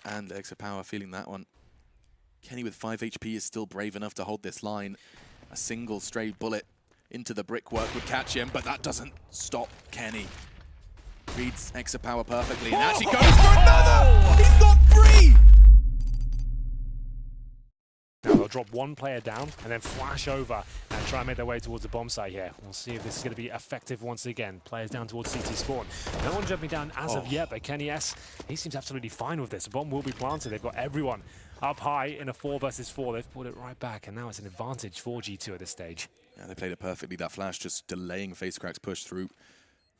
and xsepower feeling that one. Kenny with 5 HP is still brave enough to hold this line. A single stray bullet into the brickwork would catch him, but that doesn't stop Kenny. Reads xsepower perfectly and actually goes for another! He's got 3! Now they'll drop one player down and then flash over and try and make their way towards the bomb site here. We'll see if this is going to be effective once again. Players down towards CT spawn. No one jumping down as of yet, but kennyS, he seems absolutely fine with this. The bomb will be planted. They've got everyone up high in a 4 versus 4. They've pulled it right back, and now it's an advantage for G2 at this stage. Yeah, they played it perfectly. That flash just delaying FaceCrack's push through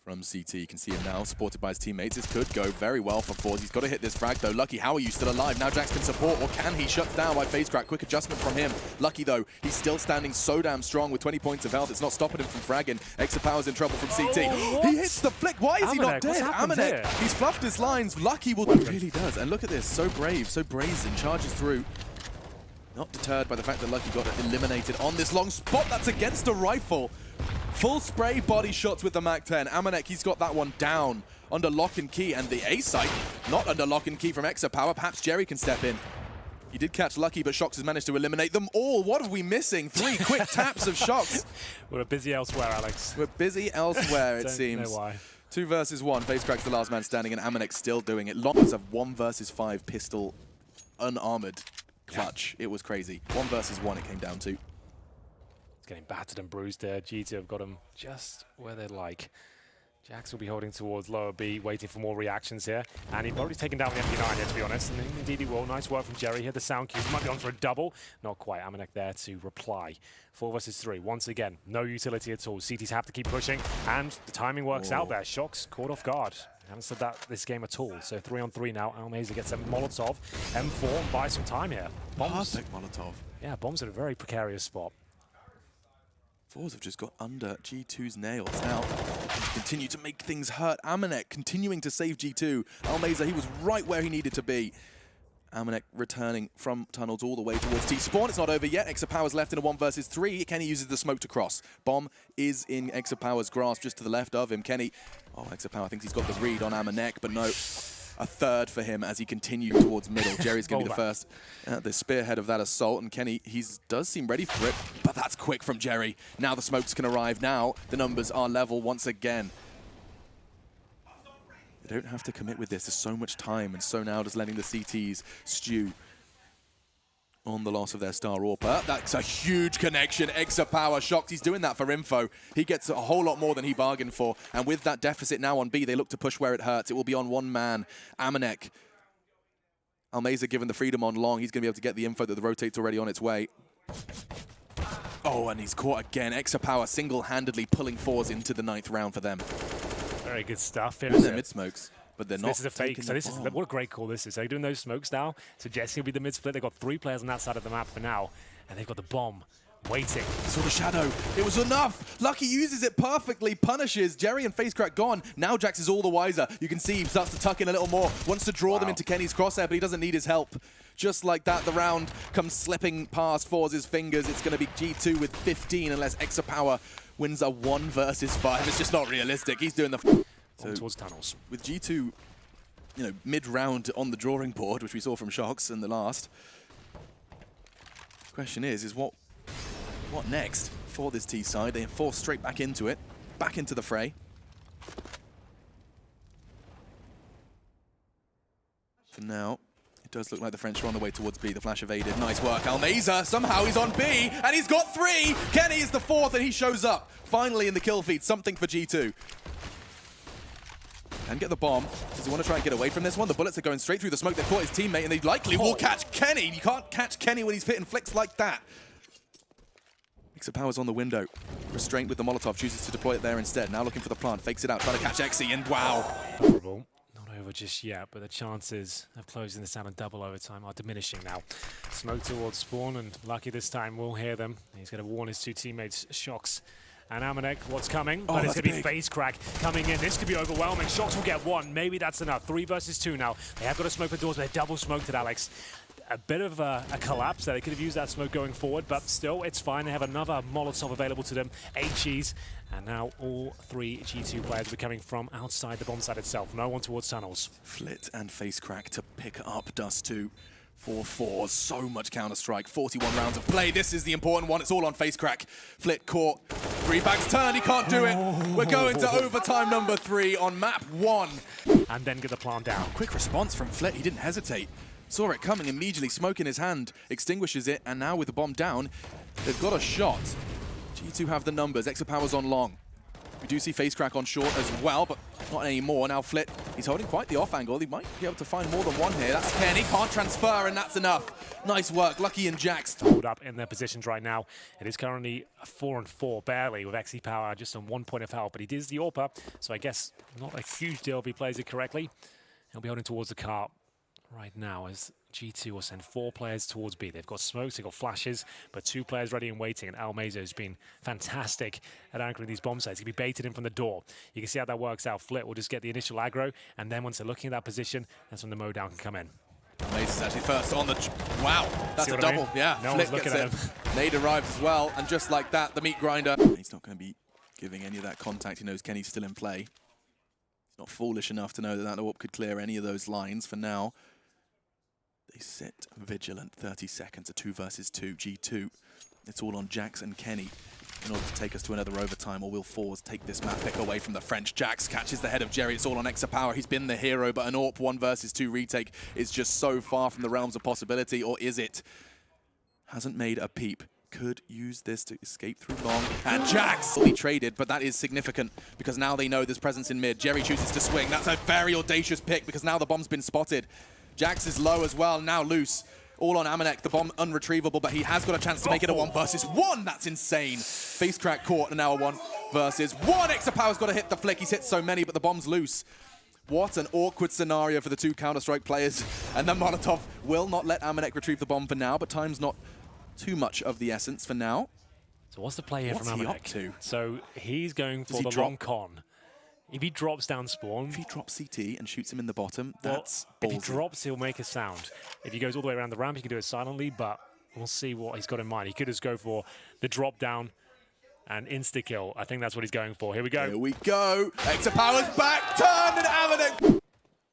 from CT. You can see him now, supported by his teammates. This could go very well for forZe. He's got to hit this frag, though. Lucky, how are you still alive? Now Jax can support, or can he? Shuts down by FaceCrack. Quick adjustment from him. Lucky, though, he's still standing so damn strong with 20 points of health. It's not stopping him from fragging. xsepower's in trouble from CT. He hits the flick. Why is he not dead? Amanek, he's fluffed his lines. Lucky will... He really does. And look at this. So brave, so brazen. Charges through. Not deterred by the fact that Lucky got eliminated on this long spot. That's against a rifle. Full spray body shots with the MAC-10. Amanek, he's got that one down under lock and key. And the A site, not under lock and key from xsepower. Perhaps Jerry can step in. He did catch Lucky, but Shox has managed to eliminate them all. What are we missing? 3 quick taps of Shox. We're busy elsewhere, Alex. We're busy elsewhere, it seems. Know why. 2 versus 1. FaceCrack's the last man standing, and Amanek still doing it. Lots of 1 versus 5 pistol, unarmored clutch. It was crazy. 1 versus 1 it came down to. It's getting battered and bruised there. G2 have got him just where they'd like. Jax will be holding towards lower B, waiting for more reactions here. And he's probably taken down the MP9 here, to be honest. And indeed he will. Nice work from Jerry here. The sound cue might be on for a double. Not quite. Amanek there to reply. 4 versus 3. Once again, no utility at all. CTs have to keep pushing. And the timing works out there. Shox caught off guard. Haven't said that this game at all. So 3 on 3 now. Almeza gets a Molotov. M4 and buys some time here. Bombs. Perfect Molotov. Yeah, bombs at a very precarious spot. forZe have just got under G2's nails. Now, continue to make things hurt. Amanek continuing to save G2. Almeza, he was right where he needed to be. Amanek returning from tunnels all the way towards T-spawn. It's not over yet. xsepower's left in a 1 versus 3. Kenny uses the smoke to cross. Bomb is in xsepower's grasp just to the left of him. Kenny, xsepower thinks he's got the read on Amanek, but no. A third for him as he continued towards middle. Jerry's going to be the first at the spearhead of that assault, and Kenny, he does seem ready for it, but that's quick from Jerry. Now the smokes can arrive. Now the numbers are level once again. They don't have to commit with this. There's so much time, and so now just letting the CTs stew on the loss of their star AWP. That's a huge connection. xsepower, Shox, he's doing that for info. He gets a whole lot more than he bargained for. And with that deficit now on B, they look to push where it hurts. It will be on 1 man. Amanek. Almeza given the freedom on long. He's going to be able to get the info that the rotate's already on its way. Oh, and he's caught again. xsepower single-handedly pulling forZe into the 9th round for them. Very good stuff. They're mid-smokes. But they're not. This is a fake. So this is what a great call this is. They're doing those smokes now, suggesting it'll be the mid split. They've got 3 players on that side of the map for now, and they've got the bomb waiting. Saw the shadow. It was enough. Lucky uses it perfectly, punishes. Jerry and FaceCrack gone. Now Jax is all the wiser. You can see he starts to tuck in a little more. Wants to draw them into Kenny's crosshair, but he doesn't need his help. Just like that, the round comes slipping past forZe's fingers. It's going to be G2 with 15 unless xsepower wins a 1 versus 5. It's just not realistic. He's doing the... So towards tunnels. With G2, mid-round on the drawing board, which we saw from Shox in the last. Question is what next for this T side? They are forced straight back into it, back into the fray. For now, it does look like the French are on the way towards B. The flash evaded. Nice work. Almeza, somehow he's on B, and he's got 3! Kenny is the 4th, and he shows up. Finally in the kill feed, something for G2. And get the bomb. Does he want to try and get away from this one? The bullets are going straight through the smoke. They've caught his teammate, and they likely will catch Kenny. You can't catch Kenny when he's hitting flicks like that. xsepower's on the window. Restraint with the Molotov. Chooses to deploy it there instead. Now looking for the plant. Fakes it out. Trying to catch Xe, and wow. Horrible. Not over just yet, but the chances of closing this out in double overtime are diminishing now. Smoke towards spawn, and Lucky this time will hear them. He's going to warn his 2 teammates, Shox and Amanek, what's coming, but it's going to be FaceCrack coming in. This could be overwhelming. Shox will get 1. Maybe that's enough. 3 versus 2 now. They have got to smoke the doors, but they're double smoked it, Alex. a bit of a collapse there. They could have used that smoke going forward, but still, it's fine. They have another Molotov available to them, 8 Gs, and now all 3 G2 players will be coming from outside the bomb site itself. No one towards tunnels. Flit and FaceCrack to pick up Dust 2 for forZe. So much Counter-Strike. 41 rounds of play. This is the important one. It's all on FaceCrack. Flit caught. 3 bags turned. He can't do it. We're going to overtime number 3 on map 1. And then get the plant down. Quick response from Flit. He didn't hesitate. Saw it coming immediately. Smoke in his hand. Extinguishes it. And now with the bomb down, they've got a shot. G2 have the numbers. xsepower's on long. We do see FaceCrack on short as well, but not anymore. Now Flit, he's holding quite the off angle. He might be able to find more than one here. That's Kenny, can't transfer, and that's enough. Nice work, Lucky and Jax. Hold up in their positions right now. It is currently 4-4, barely, with xsepower just on 1 point of help, but he does the AWP, so I guess not a huge deal if he plays it correctly. He'll be holding towards the car right now as G2 will send 4 players towards B. They've got smokes, they've got flashes, but 2 players ready and waiting, and StarLadder Major has been fantastic at anchoring these bomb sites. He can be baited in from the door. You can see how that works out. Flit will just get the initial aggro, and then once they're looking at that position, that's when the mowdown can come in. Major's actually first on the... Wow, that's a double. Yeah, no one's looking at him. Nade arrives as well, and just like that, the meat grinder. He's not going to be giving any of that contact. He knows Kenny's still in play. He's not foolish enough to know that that AWP could clear any of those lines for now. They sit vigilant, 30 seconds, a 2 versus 2, G2. It's all on Jax and Kenny in order to take us to another overtime, or will forZe take this map pick away from the French. Jax catches the head of Jerry, it's all on xsepower. He's been the hero, but an AWP 1 versus 2 retake is just so far from the realms of possibility, or is it? Hasn't made a peep. Could use this to escape through long, and Jax fully traded, but that is significant because now they know there's presence in mid. Jerry chooses to swing. That's a very audacious pick because now the bomb's been spotted. Jax is low as well, now loose. All on Amanek, the bomb unretrievable, but he has got a chance to make it a 1 versus 1. That's insane. FaceCrack caught, and now a 1 versus 1. xsepower's got to hit the flick. He's hit so many, but the bomb's loose. What an awkward scenario for the 2 Counter-Strike players. And then Molotov will not let Amanek retrieve the bomb for now, but time's not too much of the essence for now. So what's the play here from Amanek? What's he up to? So he's going for the long con. If he drops down spawn... If he drops CT and shoots him in the bottom, well, that's ballsy. If he drops, he'll make a sound. If he goes all the way around the ramp, he can do it silently, but we'll see what he's got in mind. He could just go for the drop down and insta-kill. I think that's what he's going for. Here we go. Here we go. xsepower's back, turned, and Amanek...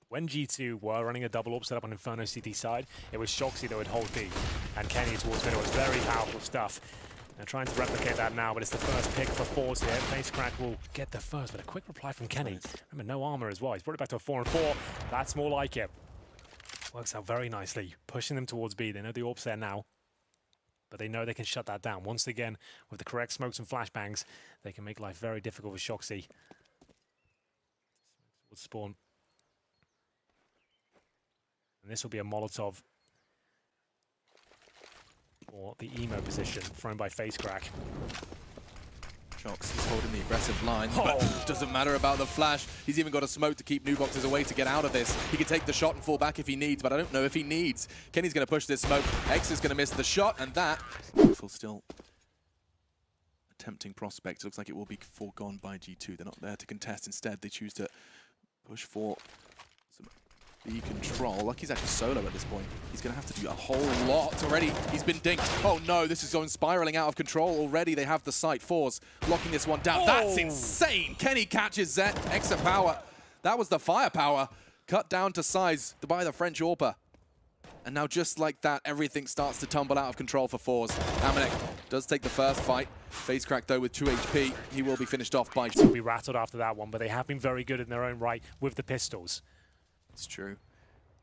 When G2 were running a double AWP set up on Inferno CT side, it was xsepower that would hold B, and Kenny towards middle. It was very powerful stuff. They're trying to replicate that now, but it's the first pick for forZe here. FaceCrack will get the first, but a quick reply from Kenny. Remember, no armor as well. He's brought it back to a 4-4. That's more like it. Works out very nicely, pushing them towards B. They know the AWP's there now, but they know they can shut that down. Once again, with the correct smokes and flashbangs, they can make life very difficult with xsepower. Would spawn. And this will be a Molotov or the emo position thrown by FaceCrack. Shox, he's holding the aggressive line, but doesn't matter about the flash. He's even got a smoke to keep new boxes away to get out of this. He can take the shot and fall back if he needs, but I don't know if he needs. Kenny's going to push this smoke. X is going to miss the shot, and that still a tempting prospect. It looks like it will be foregone by G2. They're not there to contest. Instead, they choose to push for some B control. Lucky's actually solo at this point. He's going to have to do a whole lot already. He's been dinked. Oh no, this is going spiraling out of control already. They have the site. forZe locking this one down. That's insane. Kenny catches Zet. xsepower. That was the firepower. Cut down to size by the French AWPer. And now just like that, everything starts to tumble out of control for forZe. Amanek does take the first fight. FaceCrack though with 2 HP. He will be finished off by... He'll be rattled after that one, but they have been very good in their own right with the pistols. It's true.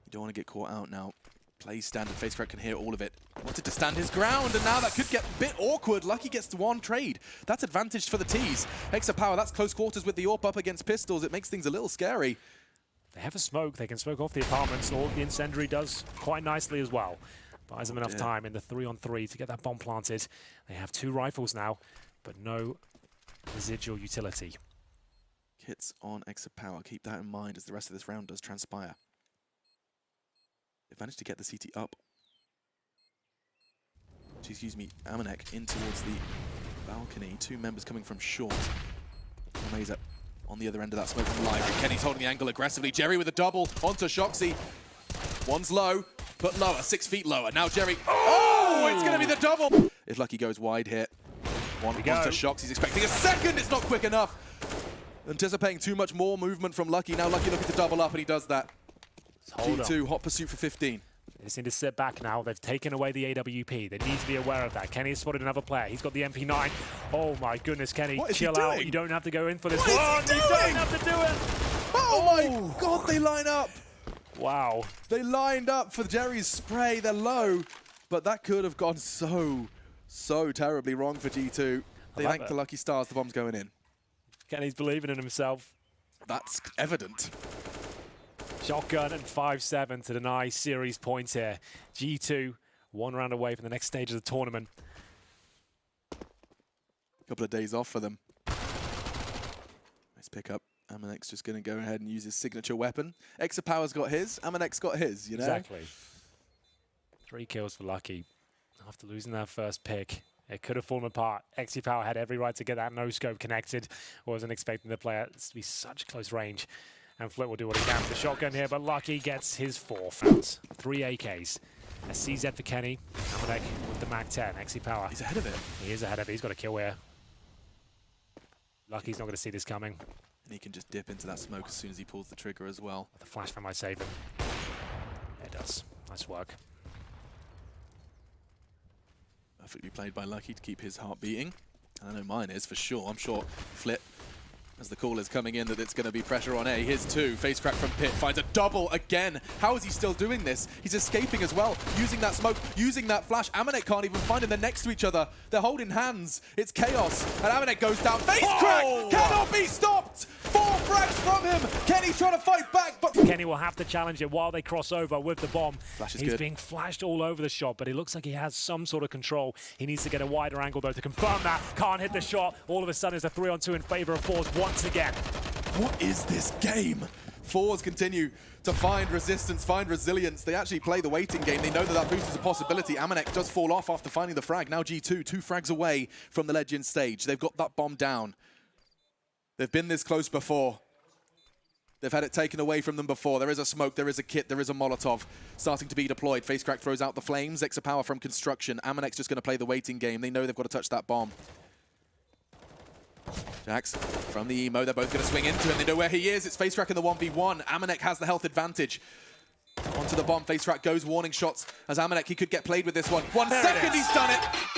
You don't want to get caught out now. Plays standard. FaceCrack can hear all of it. Wanted to stand his ground, and now that could get a bit awkward. Lucky gets the 1 trade. That's advantage for the T's. xsepower, that's close quarters with the AWP up against pistols. It makes things a little scary. They have a smoke. They can smoke off the apartments, or the incendiary does quite nicely as well. Buys them enough time in the 3-on-3 to get that bomb planted. They have 2 rifles now, but no residual utility. Kits on xsepower. Keep that in mind as the rest of this round does transpire. They managed to get the CT up. Excuse me, Amanek in towards the balcony. 2 members coming from short. Amazing on the other end of that smoke from library. Kenny's holding the angle aggressively. Jerry with a double onto xsepower. One's low. but lower, 6 feet lower. Now Jerry, oh, it's gonna be the double. If Lucky goes wide here, one onto Shocks, he's expecting a second, it's not quick enough. Anticipating too much more movement from Lucky. Now Lucky looking to double up, and he does that. G2, hot pursuit for 15. They just need to sit back now. They've taken away the AWP. They need to be aware of that. Kenny has spotted another player. He's got the MP9. Oh my goodness, Kenny, chill out. You don't have to go in for this one. You don't have to do it. Oh my God, they line up. Wow. They lined up for Jerry's spray. They're low, but that could have gone so terribly wrong for G2. They thank the lucky stars. The bomb's going in. Kenny's believing in himself. That's evident. Shotgun and 5-7 to deny series points here. G2, 1 round away from the next stage of the tournament. Couple of days off for them. Nice pickup. Amanex just going to go ahead and use his signature weapon. xsepower's got his. Amanex got his, you know? Exactly. 3 kills for Lucky. After losing that first pick, it could have fallen apart. xsepower had every right to get that no-scope connected. Wasn't expecting the player to be such close range. And Flit will do what he can with the shotgun here, but Lucky gets his 4th. 3 AKs. A CZ for Kenny. Amanek with the Mag-10. xsepower. He's ahead of it. He is ahead of it. He's got a kill here. Lucky's not going to see this coming. And he can just dip into that smoke as soon as he pulls the trigger as well. The flashbang might save him. Yeah, it does. Nice work. Perfectly played by Lucky to keep his heart beating. I know mine is for sure. I'm sure Flit, as the call is coming in, that it's going to be pressure on A. Here's 2. Face crack from Pit. Finds a double again. How is he still doing this? He's escaping as well. Using that smoke, using that flash. Amanek can't even find him. They're next to each other. They're holding hands. It's chaos. And Amanek goes down. Face crack! Cannot be stopped! 4 frags from him. Kenny's trying to fight back, but Kenny will have to challenge it while they cross over with the bomb. Flash is He's good. being flashed all over the shot, but it looks like he has some sort of control. He needs to get a wider angle, though, to confirm that. Can't hit the shot. All of a sudden, it's a 3-on-2 in favor of forZe once again. What is this game? forZe continue to find resistance, find resilience. They actually play the waiting game. They know that that boost is a possibility. Amanek does fall off after finding the frag. Now G2, 2 frags away from the Legend stage. They've got that bomb down. They've been this close before. They've had it taken away from them before. There is a smoke, there is a kit, there is a Molotov starting to be deployed. FaceCrack throws out the flames. xsepower from construction. Amanex just going to play the waiting game. They know they've got to touch that bomb. Jax from the emo. They're both going to swing into him. They know where he is. It's FaceCrack in the 1v1. Amanek has the health advantage. Onto the bomb. FaceCrack goes warning shots as Amanek. He could get played with this one. 1 second, he's done it.